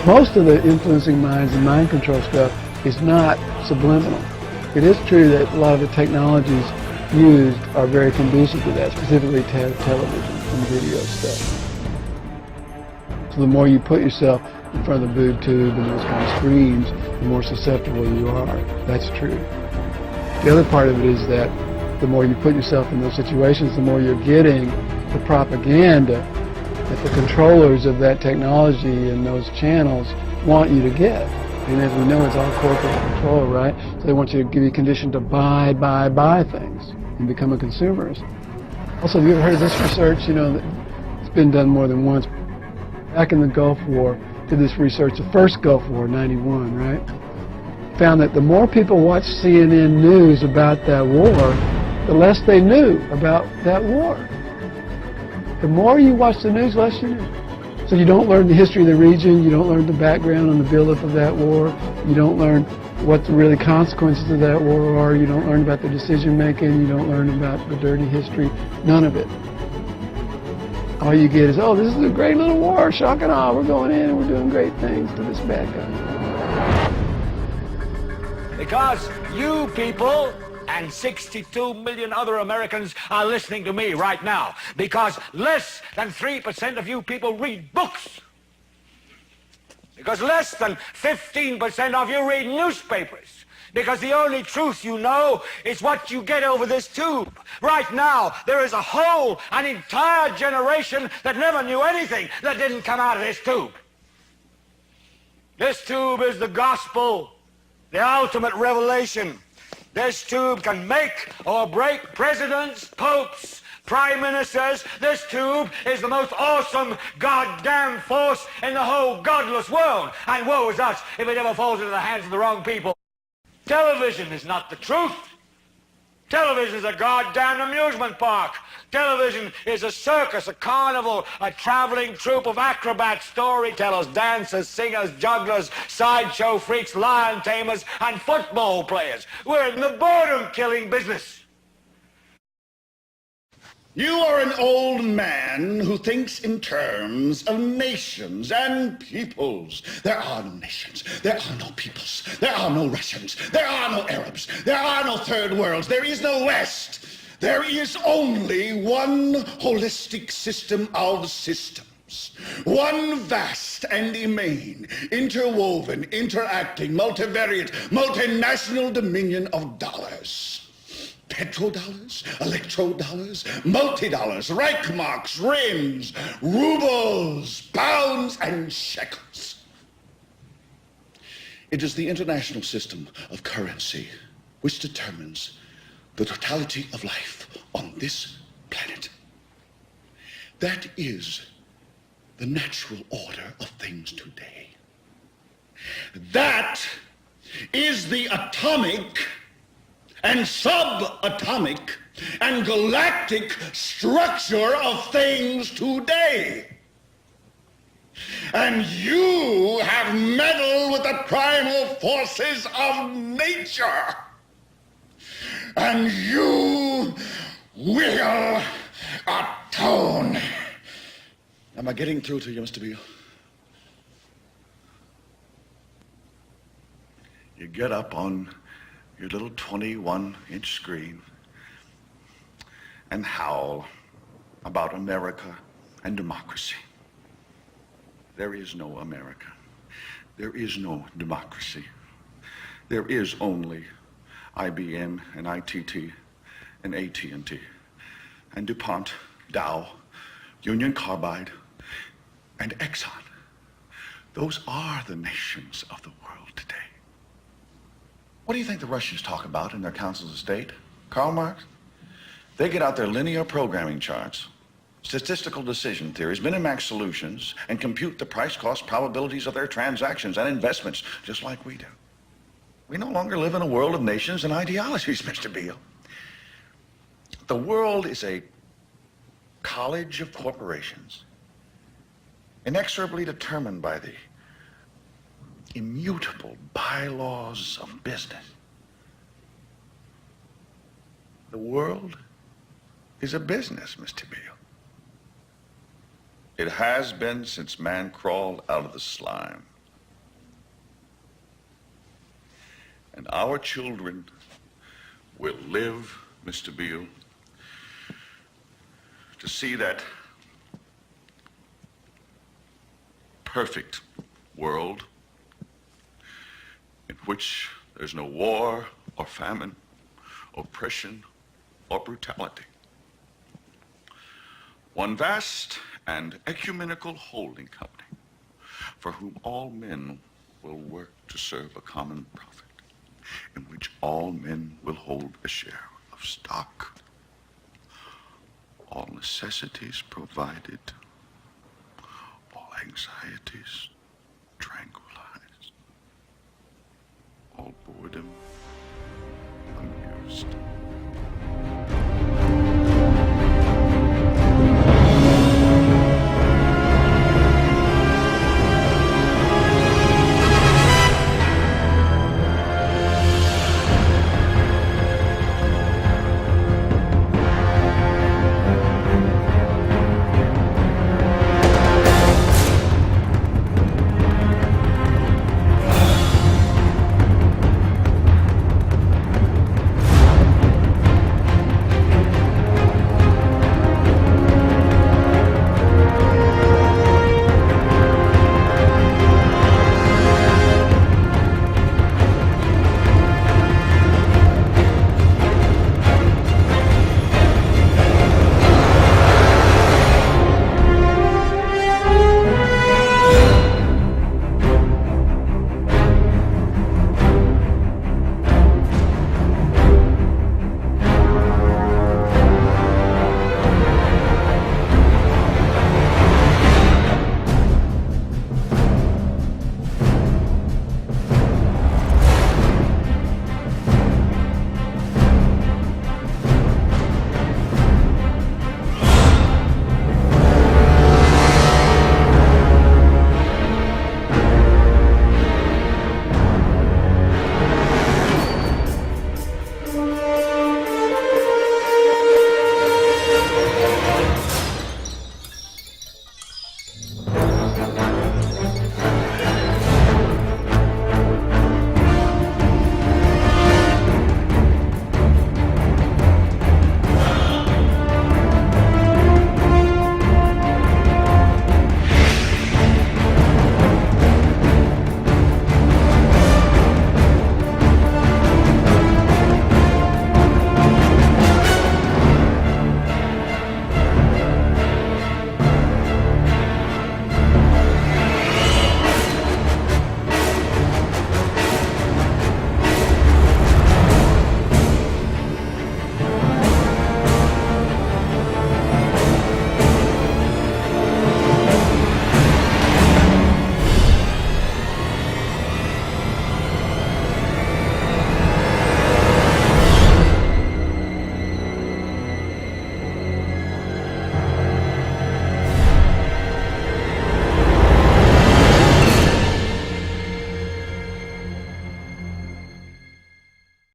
most of the influencing minds and mind control stuff is not subliminal. It is true that a lot of the technologies used are very conducive to that, specifically television and video stuff. So the more you put yourself in front of the boob tube and those kind of screens, the more susceptible you are. That's true. The other part of it is that the more you put yourself in those situations, the more you're getting the propaganda that the controllers of that technology and those channels want you to get. And as we know, it's all corporate control, right? So they want you to be conditioned to buy things and become a consumerist. Also, have you ever heard of this research? You know, it's been done more than once. Back in the Gulf War, did this research, the first Gulf War, 91, right? Found that the more people watched CNN news about that war, the less they knew about that war. The more you watch the news, the less you knew. So you don't learn the history of the region, you don't learn the background and the buildup of that war, you don't learn what the really consequences of that war are, you don't learn about the decision making, you don't learn about the dirty history, none of it. All you get is, oh, this is a great little war, shock and awe, we're going in and we're doing great things to this bad guy. Because you people and 62 million other Americans are listening to me right now. Because less than 3% of you people read books. Because less than 15% of you read newspapers. Because the only truth you know is what you get over this tube. Right now, there is an entire generation that never knew anything that didn't come out of this tube. This tube is the gospel, the ultimate revelation. This tube can make or break presidents, popes, prime ministers. This tube is the most awesome goddamn force in the whole godless world. And woe is us if it ever falls into the hands of the wrong people. Television is not the truth. Television is a goddamn amusement park. Television is a circus, a carnival, a traveling troupe of acrobats, storytellers, dancers, singers, jugglers, sideshow freaks, lion tamers, and football players. We're in the boredom-killing business. You are an old man who thinks in terms of nations and peoples. There are no nations. There are no peoples. There are no Russians. There are no Arabs. There are no third worlds. There is no West. There is only one holistic system of systems. One vast and immane, interwoven, interacting, multivariate, multinational dominion of dollars. Petrodollars, electrodollars, multi-dollars, Reichmarks, rims, rubles, pounds, and shekels. It is the international system of currency which determines the totality of life on this planet. That is the natural order of things today. That is the atomic and subatomic and galactic structure of things today. And you have meddled with the primal forces of nature. And you will atone. Am I getting through to you, Mr. Beale? You get up on your little 21-inch screen and howl about America and democracy. There is no America. There is no democracy. There is only IBM and ITT and AT&T and DuPont, Dow, Union Carbide, and Exxon. Those are the nations of the world today. What do you think the Russians talk about in their councils of state? Karl Marx? They get out their linear programming charts, statistical decision theories, Minimax solutions, and compute the price-cost probabilities of their transactions and investments, just like we do. We no longer live in a world of nations and ideologies, Mr. Beale. The world is a college of corporations, inexorably determined by the immutable bylaws of business. The world is a business, Mr. Beale. It has been since man crawled out of the slime. And our children will live, Mr. Beale, to see that perfect world in which there's no war or famine, oppression or brutality. One vast and ecumenical holding company for whom all men will work to serve a common profit, in which all men will hold a share of stock, all necessities provided, all anxieties tranquilized, all boredom